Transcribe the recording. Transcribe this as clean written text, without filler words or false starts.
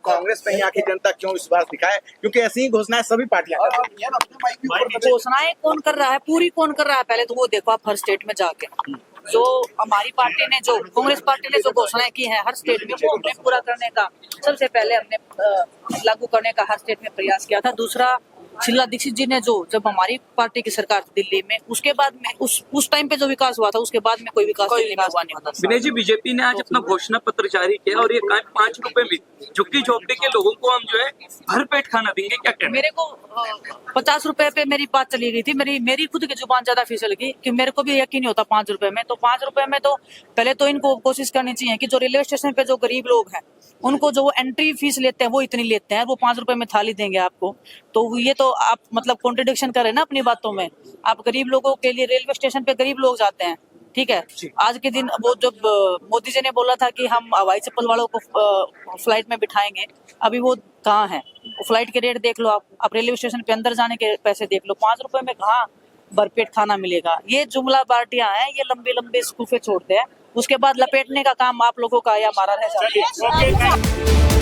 कांग्रेस पे यहाँ की जनता क्यों विश्वास दिखाए, क्योंकि ऐसी ही घोषणाएं सभी पार्टियां कर रही हैं। घोषणाएं कौन कर रहा है, पूरी कौन कर रहा है, पहले तो वो देखो आप हर स्टेट में जाके। जो हमारी पार्टी ने, जो कांग्रेस पार्टी ने जो घोषणाएं की हैं हर स्टेट में, वो हमने पूरा करने का सबसे पहले हमने लागू करने का हर स्टेट में प्रयास किया था। दूसरा, शीला दीक्षित जी ने जो जब हमारी पार्टी की सरकार थी दिल्ली में, उसके बाद में उस टाइम पे जो विकास हुआ था, उसके बाद में कोई विकास दिल्ली में हुआ नहीं होता। विनय जी, बीजेपी ने आज अपना घोषणा पत्र जारी किया और ये 5 रुपए में झुग्गी झोपड़ी के लोगों को हम जो है भरपेट खाना देंगे, क्या कहना? मेरे को 50 रुपए पे मेरी बात चली गई थी, मेरी खुद की जुबान ज्यादा फिसल गई कि मेरे को भी यकीन नहीं होता 5 रुपए में। तो 5 रुपए में तो पहले तो इनको कोशिश करनी चाहिए कि जो रेलवे स्टेशन पे जो गरीब लोग हैं, उनको जो वो एंट्री फीस लेते हैं वो इतनी लेते हैं, वो 5 रुपए में थाली देंगे आपको। तो ये तो आप मतलब कॉन्ट्रडिक्शन कर रहे हैं ना अपनी बातों में। आप गरीब लोगों के लिए, रेलवे स्टेशन पे गरीब लोग जाते हैं, ठीक है। आज के दिन वो जब मोदी जी ने बोला था कि हम हवाई चप्पल वालों को फ्लाइट में बिठाएंगे, अभी वो कहाँ है? फ्लाइट के रेट देख लो आप रेलवे स्टेशन पे अंदर जाने के पैसे देख लो, 5 रुपए में कहाँ भरपेट खाना मिलेगा? ये जुमला पार्टियां हैं, ये लंबे लंबे इस्तीफे छोड़ते हैं, उसके बाद लपेटने का काम आप लोगों का या हमारा रह जाता है।